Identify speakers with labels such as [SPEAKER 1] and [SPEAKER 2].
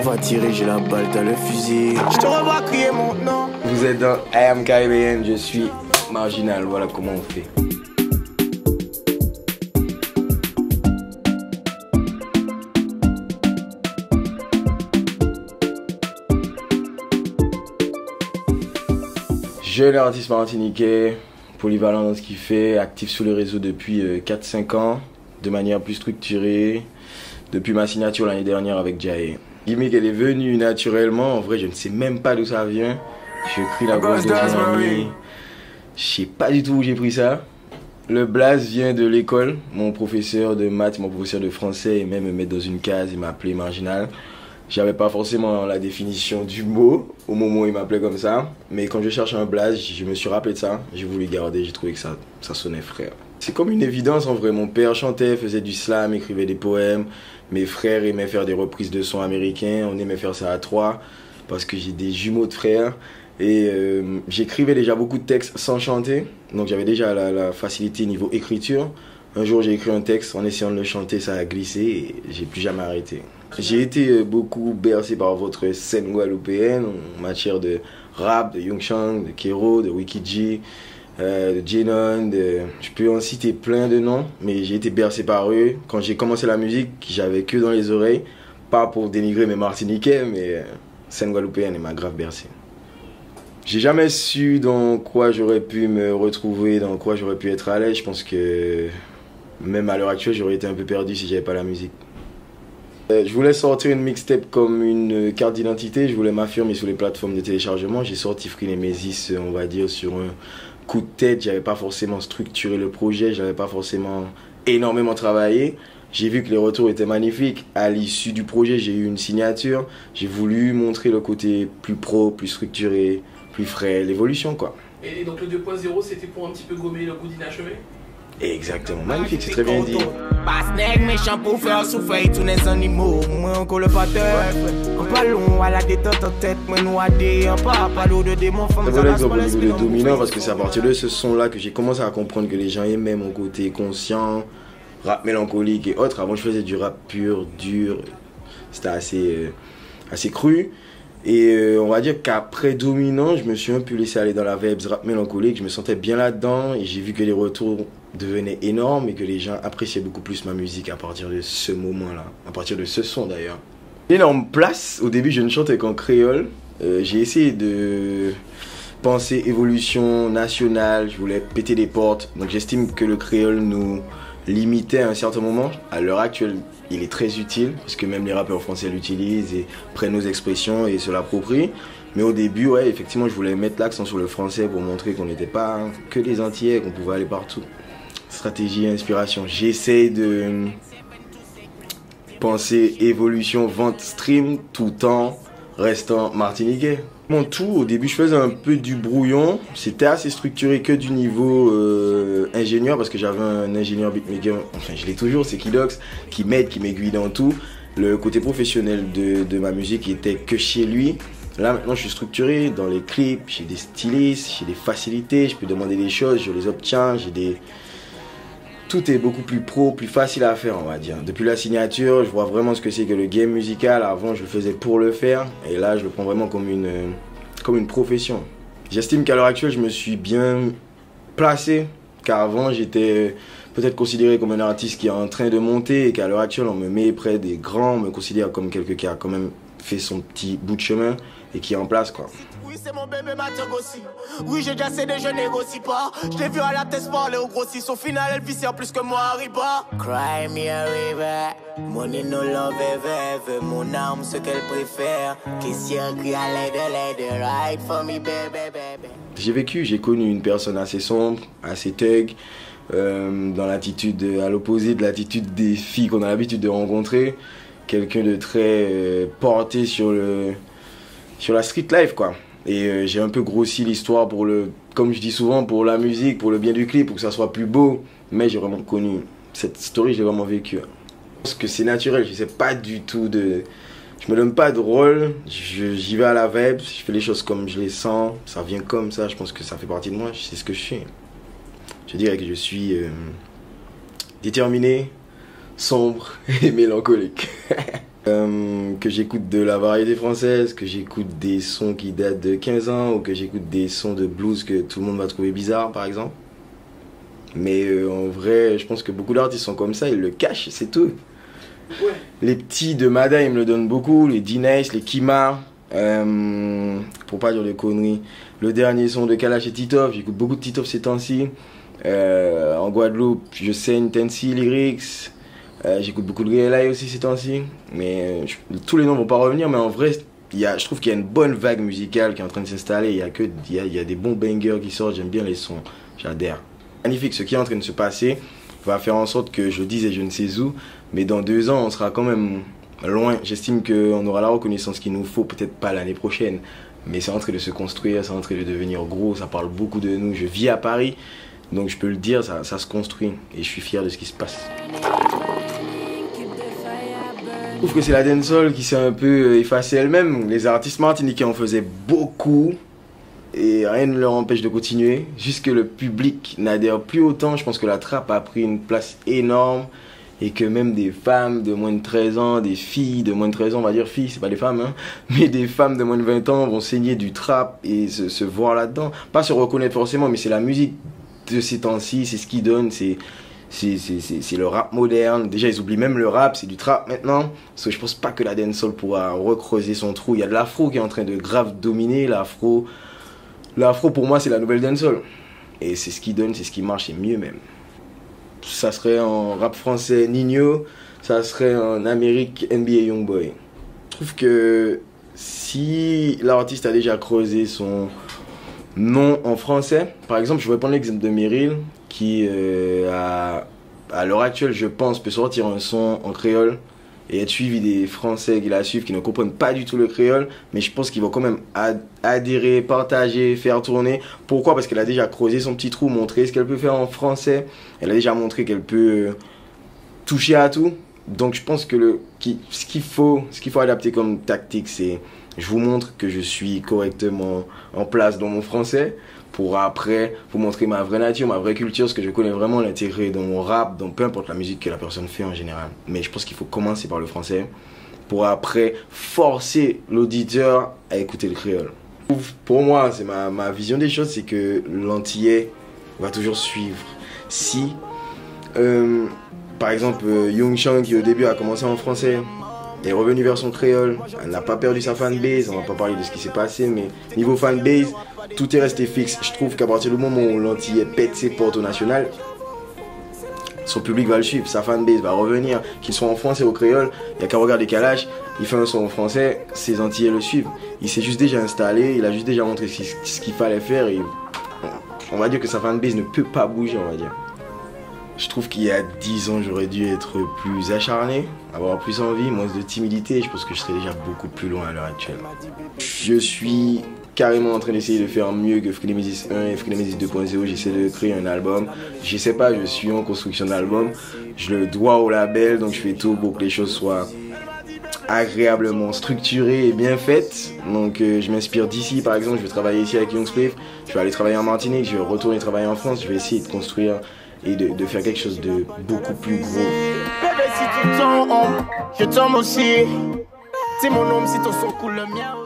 [SPEAKER 1] On va tirer, j'ai la balle, t'as le fusil. Je te revois crier mon nom.
[SPEAKER 2] Vous êtes dans I Am Caribbean, je suis marginal, voilà comment on fait. Jeune artiste martiniquais, polyvalent dans ce qu'il fait, actif sur les réseaux depuis 4-5 ans, de manière plus structurée, depuis ma signature l'année dernière avec Jae. Gimmick, elle est venue naturellement, en vrai je ne sais même pas d'où ça vient. Je crie la grosse de mon ami, je sais pas du tout où j'ai pris ça. Le blaze vient de l'école, mon professeur de maths, mon professeur de français aimait me mettre dans une case, il m'appelait marginal. J'avais pas forcément la définition du mot au moment où il m'appelait comme ça. Mais quand je cherche un blaze, je me suis rappelé de ça. J'ai voulu garder, j'ai trouvé que ça sonnait frère. C'est comme une évidence en vrai. Mon père chantait, faisait du slam, écrivait des poèmes. Mes frères aimaient faire des reprises de sons américains. On aimait faire ça à trois parce que j'ai des jumeaux de frères. Et j'écrivais déjà beaucoup de textes sans chanter. Donc j'avais déjà la facilité niveau écriture. Un jour j'ai écrit un texte, en essayant de le chanter, ça a glissé et j'ai plus jamais arrêté. J'ai été beaucoup bercé par votre scène guadeloupéenne en matière de rap, de Young Chang, de Kero, de Wiki G, de Jenon, je peux en citer plein de noms, mais j'ai été bercé par eux. Quand j'ai commencé la musique, j'avais que dans les oreilles, pas pour dénigrer mes Martiniquais, mais scène guadeloupéenne m'a grave bercé. J'ai jamais su dans quoi j'aurais pu me retrouver, dans quoi j'aurais pu être à l'aise. Je pense que même à l'heure actuelle, j'aurais été un peu perdu si j'avais pas la musique. Je voulais sortir une mixtape comme une carte d'identité, je voulais m'affirmer sur les plateformes de téléchargement. J'ai sorti Free Nemesis, on va dire, sur un coup de tête. J'avais pas forcément structuré le projet, j'avais pas forcément énormément travaillé. J'ai vu que les retours étaient magnifiques. À l'issue du projet, j'ai eu une signature. J'ai voulu montrer le côté plus pro, plus structuré, plus frais, l'évolution quoi.
[SPEAKER 3] Et donc le 2.0, c'était pour un petit peu gommer le goût d'inachevé?
[SPEAKER 2] Exactement, magnifique, c'est très bien dit.
[SPEAKER 1] Pas nègre méchant pour faire souffrir tous les animaux. Moi encore le pateur. En ballon à la détente en tête. Moi noyé en pas l'eau de démon.
[SPEAKER 2] C'est un bon exemple au niveau de Dominant parce que c'est à partir de ce son là que j'ai commencé à comprendre que les gens aimaient mon côté conscient, rap mélancolique et autres. Avant je faisais du rap pur, dur, c'était assez cru. Et on va dire qu'après Dominant, je me suis un peu laissé aller dans la vibes rap mélancolique. Je me sentais bien là-dedans et j'ai vu que les retours devenaient énormes et que les gens appréciaient beaucoup plus ma musique à partir de ce moment-là, à partir de ce son d'ailleurs. Énorme place, au début je ne chantais qu'en créole. J'ai essayé de penser évolution nationale, je voulais péter des portes. Donc j'estime que le créole nous limitait à un certain moment. À l'heure actuelle, il est très utile parce que même les rappeurs français l'utilisent et prennent nos expressions et se l'approprient. Mais au début, ouais, effectivement, je voulais mettre l'accent sur le français pour montrer qu'on n'était pas que des Antillais, qu'on pouvait aller partout. Stratégie, inspiration. J'essaie de penser évolution, vente, stream, tout en restant martiniquais. Mon tout, au début, je faisais un peu du brouillon. C'était assez structuré que du niveau ingénieur parce que j'avais un ingénieur beatmaker, enfin je l'ai toujours, c'est Kidox, qui m'aide, qui m'aiguille dans tout. Le côté professionnel de ma musique était que chez lui. Là maintenant je suis structuré dans les clips, j'ai des stylistes, j'ai des facilités, je peux demander des choses, je les obtiens, tout est beaucoup plus pro, plus facile à faire on va dire. Depuis la signature, je vois vraiment ce que c'est que le game musical. Avant je le faisais pour le faire et là je le prends vraiment comme une profession. J'estime qu'à l'heure actuelle je me suis bien placé, car avant j'étais peut-être considéré comme un artiste qui est en train de monter et qu'à l'heure actuelle on me met près des grands, on me considère comme quelqu'un qui a quand même fait son petit bout de chemin et qui est en place quoi.
[SPEAKER 1] Oui, c'est mon bébé Mathieu aussi. Oui, j'ai déjà cédé, je négocie pas. Je l'ai vu à la tête parler au grossiste. Au final, elle vit plus que moi, Arriba. Cry me a river. Money no love ever. Mon âme, ce qu'elle préfère. Question crie à l'aide, ride for me, baby.
[SPEAKER 2] J'ai connu une personne assez sombre, assez thug, dans l'attitude, à l'opposé de l'attitude des filles qu'on a l'habitude de rencontrer. Quelqu'un de très porté sur la street life quoi. Et j'ai un peu grossi l'histoire pour comme je dis souvent, pour la musique, pour le bien du clip, pour que ça soit plus beau. Mais j'ai vraiment connu cette story, j'ai vraiment vécu. Je pense que c'est naturel, je sais pas du tout je me donne pas de rôle, j'y vais à la vibe, je fais les choses comme je les sens, ça vient comme ça, je pense que ça fait partie de moi, je sais ce que je fais. Je dirais que je suis déterminé, sombre et mélancolique. Que j'écoute de la variété française, que j'écoute des sons qui datent de 15 ans ou que j'écoute des sons de blues que tout le monde va trouver bizarre par exemple. Mais en vrai, je pense que beaucoup d'artistes sont comme ça, ils le cachent, c'est tout.
[SPEAKER 3] Ouais.
[SPEAKER 2] Les petits de Mada, ils me le donnent beaucoup, les D-Nice, les Kima, pour pas dire de conneries. Le dernier son de Kalash et Titov, j'écoute beaucoup de Titov ces temps-ci. En Guadeloupe, je saigne Tensi Lyrics. J'écoute beaucoup de Real aussi ces temps-ci. Mais tous les noms vont pas revenir, mais en vrai, je trouve qu'il y a une bonne vague musicale qui est en train de s'installer. Il y a des bons bangers qui sortent, j'aime bien les sons, j'adhère. Magnifique, ce qui est en train de se passer va faire en sorte que je dise et je ne sais où, mais dans 2 ans, on sera quand même loin. J'estime qu'on aura la reconnaissance qu'il nous faut, peut-être pas l'année prochaine, mais c'est en train de se construire, c'est en train de devenir gros, ça parle beaucoup de nous. Je vis à Paris, donc je peux le dire, ça se construit et je suis fier de ce qui se passe. Je trouve que c'est la dancehall qui s'est un peu effacée elle-même. Les artistes martiniquais en faisaient beaucoup. Et rien ne leur empêche de continuer. Juste que le public n'adhère plus autant. Je pense que la trappe a pris une place énorme. Et que même des femmes de moins de 13 ans, des filles de moins de 13 ans, on va dire filles, c'est pas des femmes, hein, mais des femmes de moins de 20 ans vont saigner du trap et se voir là-dedans. Pas se reconnaître forcément, mais c'est la musique de ces temps-ci, c'est ce qui donne, c'est le rap moderne. Déjà, ils oublient même le rap, c'est du trap maintenant. Parce que je pense pas que la dancehall pourra recreuser son trou. Il y a de l'afro qui est en train de grave dominer, l'afro. L'afro pour moi c'est la nouvelle dancehall. Et c'est ce qui donne, c'est ce qui marche, c'est mieux même. Ça serait en rap français Nino, ça serait en Amérique NBA Youngboy. Je trouve que si l'artiste a déjà creusé son nom en français, par exemple je vais prendre l'exemple de Meryl qui à l'heure actuelle je pense peut sortir un son en créole et être suivi des Français qui la suivent, qui ne comprennent pas du tout le créole, mais je pense qu'ils vont quand même adhérer, partager, faire tourner. Pourquoi? Parce qu'elle a déjà creusé son petit trou, montré ce qu'elle peut faire en français. Elle a déjà montré qu'elle peut toucher à tout. Donc je pense que ce qu'il faut adapter comme tactique, c'est je vous montre que je suis correctement en place dans mon français, pour après vous montrer ma vraie nature, ma vraie culture, ce que je connais vraiment, l'intégrer dans mon rap, dans peu importe la musique que la personne fait en général. Mais je pense qu'il faut commencer par le français pour après forcer l'auditeur à écouter le créole. Pour moi, c'est ma vision des choses, c'est que l'antillais va toujours suivre. Si, par exemple, Young Chang qui au début a commencé en français, est revenu vers son créole, elle n'a pas perdu sa fanbase, on va pas parler de ce qui s'est passé, mais niveau fanbase, tout est resté fixe. Je trouve qu'à partir du moment où l'antillais pète ses portes au national, son public va le suivre, sa fanbase va revenir, qu'il soit en français ou au créole, il n'y a qu'à regarder Kalash, il fait un son en français, ses antillais le suivent. Il s'est juste déjà installé, il a juste déjà montré ce qu'il fallait faire et on va dire que sa fanbase ne peut pas bouger, on va dire. Je trouve qu'il y a 10 ans, j'aurais dû être plus acharné, avoir plus envie, moins de timidité. Je pense que je serais déjà beaucoup plus loin à l'heure actuelle. Je suis carrément en train d'essayer de faire mieux que Frenemesis 1 et Frenemesis 2.0. J'essaie de créer un album. Je sais pas, je suis en construction d'album. Je le dois au label, donc je fais tout pour que les choses soient agréablement structurées et bien faites. Donc je m'inspire d'ici, par exemple, je vais travailler ici avec Young Spliff. Je vais aller travailler en Martinique, je vais retourner travailler en France. Je vais essayer de construire et de faire quelque chose de beaucoup plus gros.
[SPEAKER 1] Bébé, si tu tombes, je tombe aussi. C'est mon homme, si ton son coule le mien.